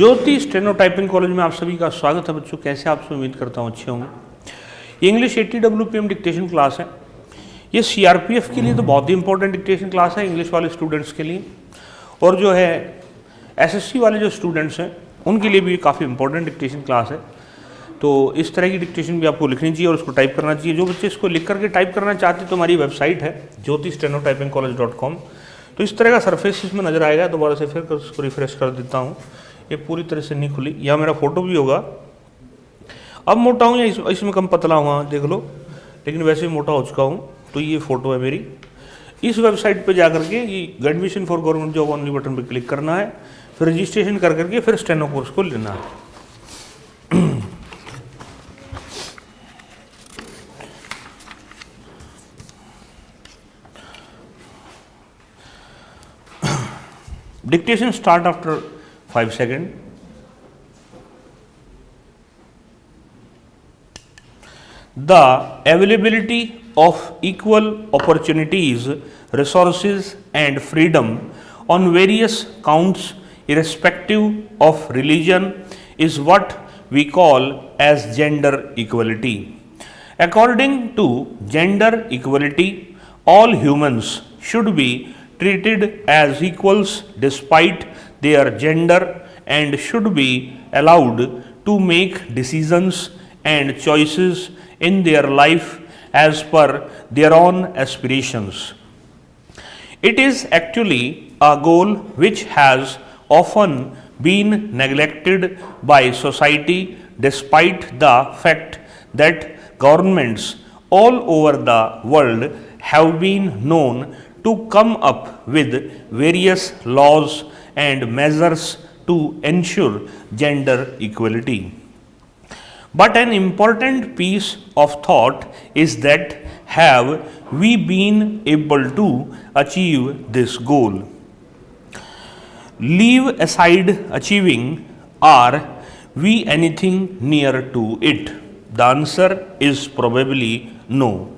ज्योति steno typing college में आप सभी का स्वागत है बच्चों। कैसे आप सब, उम्मीद करता हूँ अच्छे होंगे। ये इंग्लिश 80 WPM डिक्टेशन क्लास है। ये CRPF के लिए तो बहुत ही इंपॉर्टेंट डिक्टेशन क्लास है, इंग्लिश वाले स्टूडेंट्स के लिए, और जो है SSC वाले जो स्टूडेंट्स हैं उनके लिए भी काफ़ी इंपॉर्टेंट डिक्टेशन क्लास है। तो इस तरह की डिक्टेशन भी आपको लिखनी चाहिए और उसको टाइप करना चाहिए। जो बच्चे इसको लिख करके टाइप करना चाहते हैं तो हमारी वेबसाइट है jyotisstenotypingcollege.com। तो इस तरह का सरफेस इसमें नज़र आएगा। दोबारा से फिर उसको रिफ्रेश कर देता हूँ। ये पूरी तरह से नहीं खुली, या मेरा फोटो भी होगा। अब मोटा हूँ या इसमें कम पतला हुआ देख लो, लेकिन वैसे भी मोटा हो चुका हूँ। तो ये फ़ोटो है मेरी। इस वेबसाइट पे जा करके ये admission for government job only button पे क्लिक करना है, फिर रजिस्ट्रेशन कर करके फिर स्टेनो कोर्स को लेना है। Dictation start after 5 seconds. The availability of equal opportunities, resources and freedom on various counts irrespective of religion is what we call as gender equality. According to gender equality, all humans should be treated as equals despite their gender and should be allowed to make decisions and choices in their life as per their own aspirations. It is actually a goal which has often been neglected by society despite the fact that governments all over the world have been known to come up with various laws and measures to ensure gender equality. But an important piece of thought is that have we been able to achieve this goal? Leave aside achieving, are we anything near to it? The answer is probably no.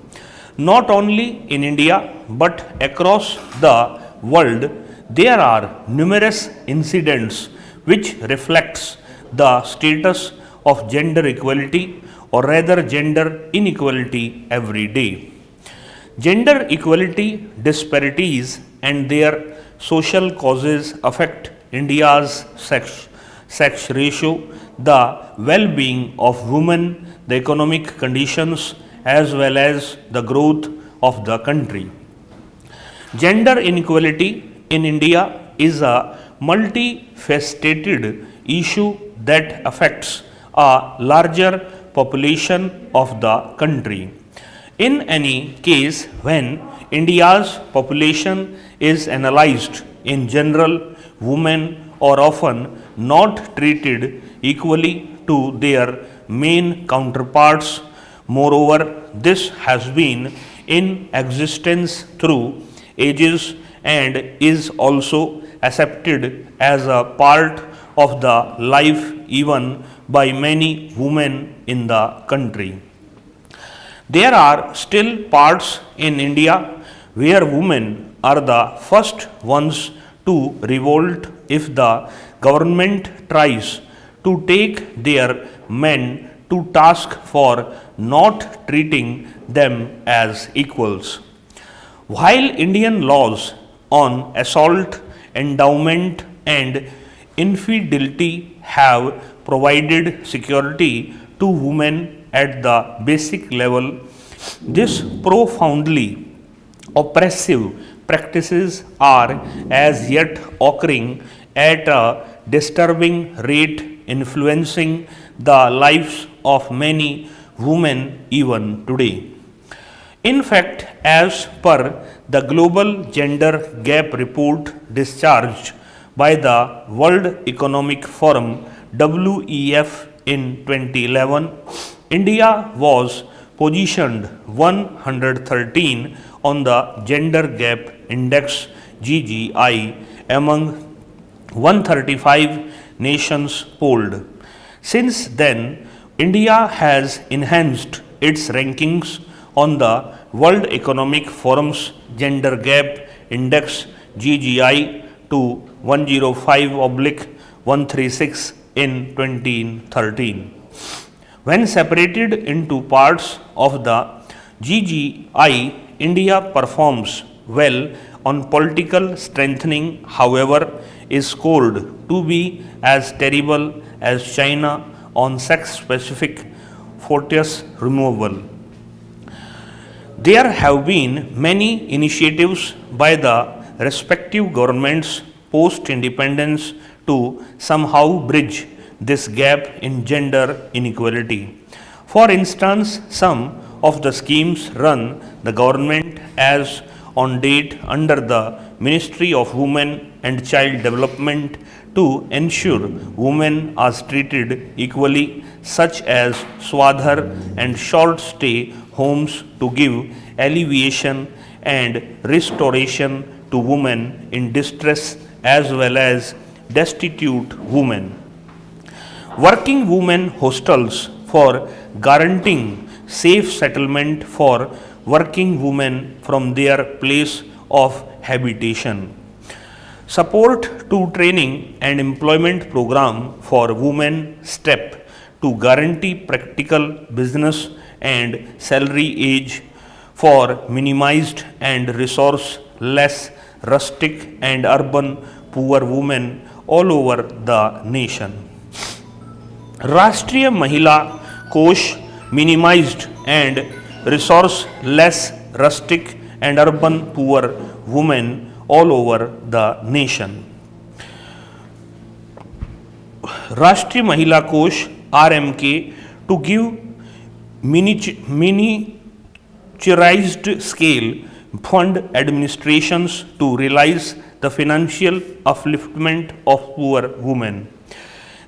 Not only in India but across the world, there are numerous incidents which reflects the status of gender equality, or rather gender inequality every day. Gender equality disparities and their social causes affect India's sex ratio, the well-being of women, the economic conditions, as well as the growth of the country. Gender inequality in India is a multifaceted issue that affects a larger population of the country. In any case, when India's population is analyzed in general, women are often not treated equally to their male counterparts. Moreover, this has been in existence through ages and is also accepted as a part of the life even by many women in the country. There are still parts in India where women are the first ones to revolt if the government tries to take their men to task for not treating them as equals. While Indian laws on assault, endowment and infidelity have provided security to women at the basic level, these profoundly oppressive practices are as yet occurring at a disturbing rate, influencing the lives of many women even today. In fact, as per the Global Gender Gap Report discharged by the World Economic Forum WEF in 2011, India was positioned 113 on the Gender Gap Index GGI among 135 nations polled. Since then, India has enhanced its rankings on the World Economic Forum's Gender Gap Index GGI to 105/1 136 in 2013. When separated into parts of the GGI, India performs well on political strengthening, however, is scored to be as terrible as China on sex specific fortress removal. There have been many initiatives by the respective governments post independence to somehow bridge this gap in gender inequality. For instance, some of the schemes run the government as on date under the Ministry of Women and Child Development to ensure women are treated equally, such as Swadhar and short stay homes to give alleviation and restoration to women in distress as well as destitute women. Working women hostels for guaranteeing safe settlement for working women from their place of habitation. Support to training and employment program for women STEP to guarantee practical business and salary age for minimized and resource less rustic and urban poor women all over the nation. Rashtriya Mahila Kosh minimized and resource less rustic and urban poor women all over the nation. Rashtriya Mahila Kosh RMK to give miniaturized scale fund administrations to realize the financial upliftment of poor women.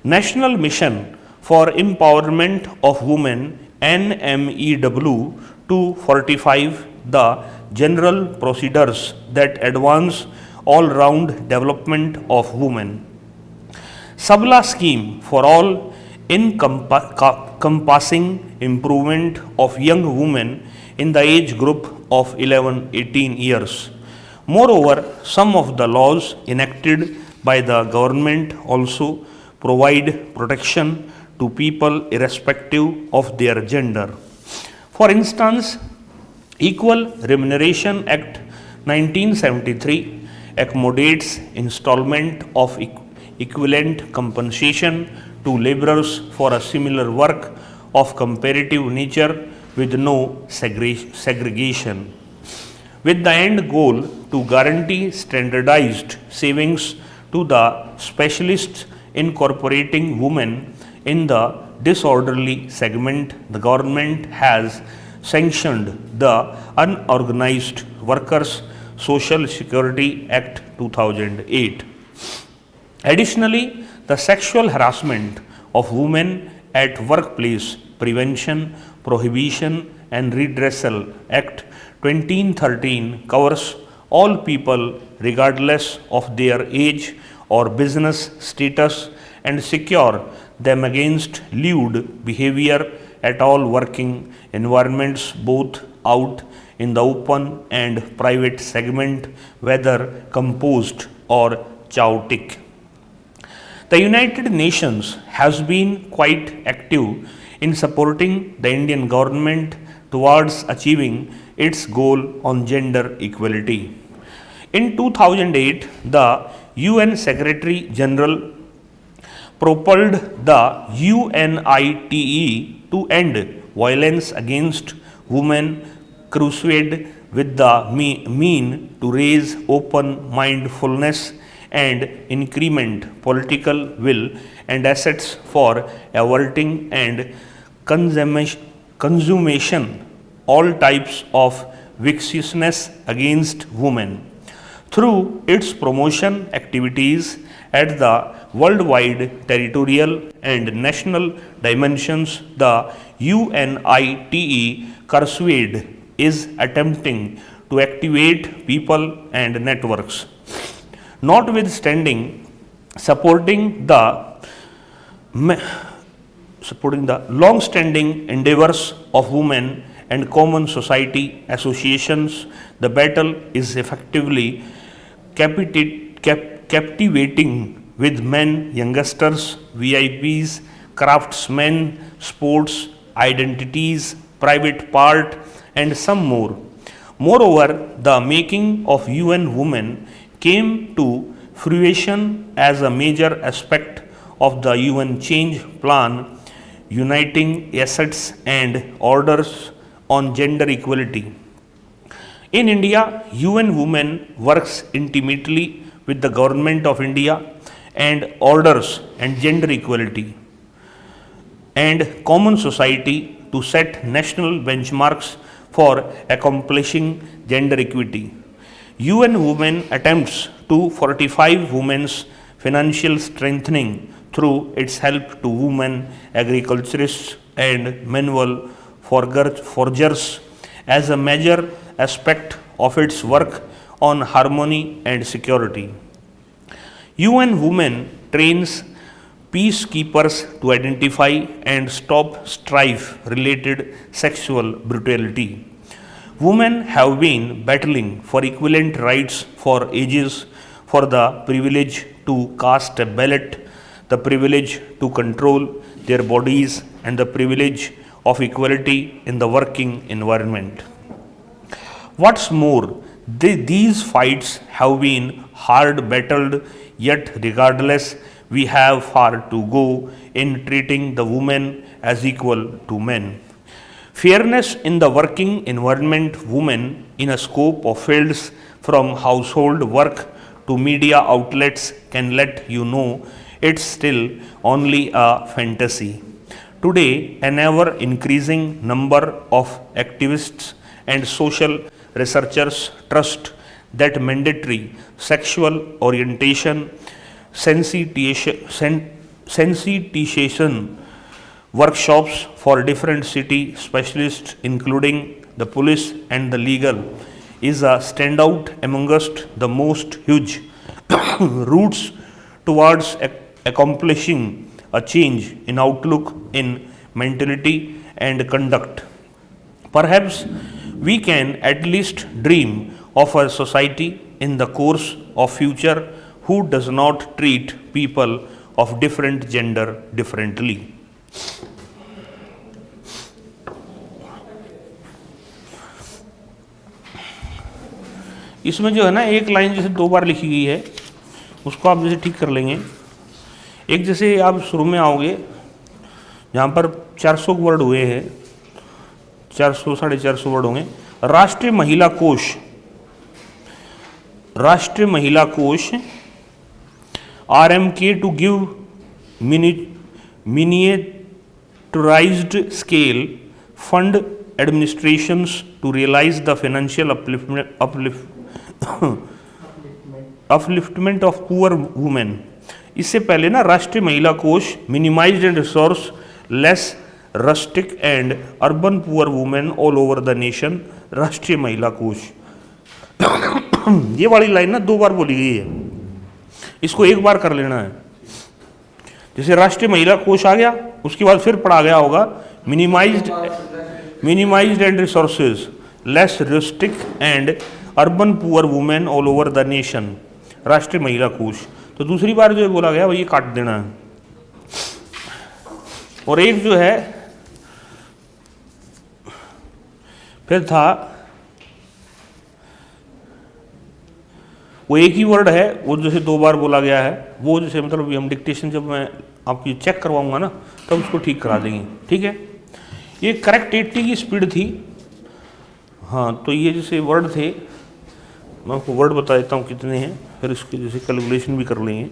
National Mission for Empowerment of Women NMEW to fortify the general procedures that advance all-round development of women. Sabla scheme for all encompassing improvement of young women in the age group of 11-18 years. Moreover, some of the laws enacted by the government also provide protection to people irrespective of their gender. For instance, Equal Remuneration Act 1973 accommodates installment of equivalent compensation to laborers for a similar work of comparative nature with no segregation, with the end goal to guarantee standardized savings to the specialists incorporating women in the disorderly segment. The government has sanctioned the Unorganized Workers Social Security Act 2008. Additionally, the Sexual Harassment of Women at Workplace Prevention, Prohibition and Redressal Act 2013 covers all people regardless of their age or business status and secure them against lewd behavior at all working environments, both out in the open and private segment, whether composed or chaotic. The United Nations has been quite active in supporting the Indian government towards achieving its goal on gender equality. In 2008, the UN Secretary General propelled the UNITE to end violence against women crusade with the mean to raise open mindfulness and increment political will and assets for averting and consummation all types of viciousness against women. Through its promotion activities at the worldwide, territorial and national dimensions, the UNITE crusade is attempting to activate people and networks. Notwithstanding, supporting the long-standing endeavors of women and common society associations, the battle is effectively captivating with men, youngsters, VIPs, craftsmen, sports, identities, private part, and some more. Moreover, the making of UN Women came to fruition as a major aspect of the UN change plan, uniting assets and orders on gender equality. In India, UN Women works intimately with the Government of India and orders and gender equality and common society to set national benchmarks for accomplishing gender equity. UN Women attempts to fortify women's financial strengthening through its help to women agriculturists and manual forgers as a major aspect of its work on harmony and security. UN Women trains peacekeepers to identify and stop strife related sexual brutality. Women have been battling for equivalent rights for ages, for the privilege to cast a ballot, the privilege to control their bodies, and the privilege of equality in the working environment. What's more, these fights have been hard battled, yet, regardless, we have far to go in treating the women as equal to men. Fairness in the working environment, women in a scope of fields from household work to media outlets can let you know it's still only a fantasy. Today, an ever increasing number of activists and social researchers trust that mandatory sexual orientation sensitization workshops for different city specialists, including the police and the legal, is a standout amongst the most huge routes towards accomplishing a change in outlook, in mentality and conduct. Perhaps we can at least dream of a society in the course of future who does not treat people of different gender differently. इसमें जो है ना एक line जैसे दो बार लिखी गई है उसको आप जैसे ठीक कर लेंगे। एक जैसे आप शुरू में आओगे जहाँ पर 400 वर्ड हुए हैं, 400 450 वर्ड होंगे। राष्ट्रीय महिला कोष RMK to give miniaturized scale fund administrations to realize the financial upliftment of poor women. इससे पहले ना राष्ट्रीय महिला कोष minimized and resource less rustic and urban poor women all over the nation. राष्ट्रीय महिला कोष ये वाली लाइन ना दो बार बोली गई है, इसको एक बार कर लेना है। जैसे राष्ट्रीय महिला कोष आ गया उसके बाद फिर पढ़ा गया होगा minimized and resources less restrict and urban poor women all over the nation, राष्ट्रीय महिला कोष। तो दूसरी बार जो बोला गया वो ये काट देना है। और एक जो है फिर था वो एक ही वर्ड है, वो जैसे दो बार बोला गया है, वो जैसे मतलब हम डिक्टेशन जब मैं आपकी चेक करवाऊंगा ना तब उसको ठीक करा देंगे, ठीक है। ये करेक्ट 80 की स्पीड थी। हाँ, तो ये जैसे वर्ड थे, मैं आपको वर्ड बता देता हूँ कितने हैं, फिर इसकी जैसे कैलकुलेशन भी कर लेंगे।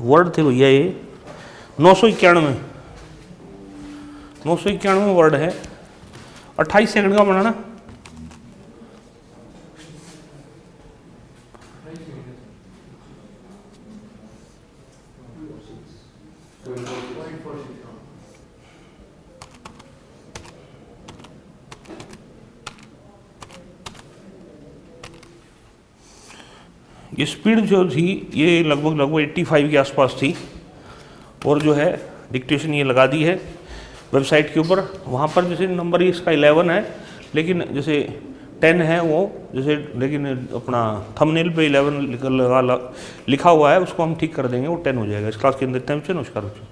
वर्ड थे भैया ये 991 वर्ड है, 28 सेकंड का बनाना। ये स्पीड जो थी ये लगभग 85 के आसपास थी। और जो है डिक्टेशन ये लगा दी है वेबसाइट के ऊपर, वहाँ पर जैसे नंबर इसका 11 है, लेकिन जैसे 10 है वो, जैसे लेकिन अपना थंबनेल पे 11 लिखा हुआ है, उसको हम ठीक कर देंगे, वो 10 हो जाएगा। इस क्लास के अंदर इतना नमस्कार बच्चों।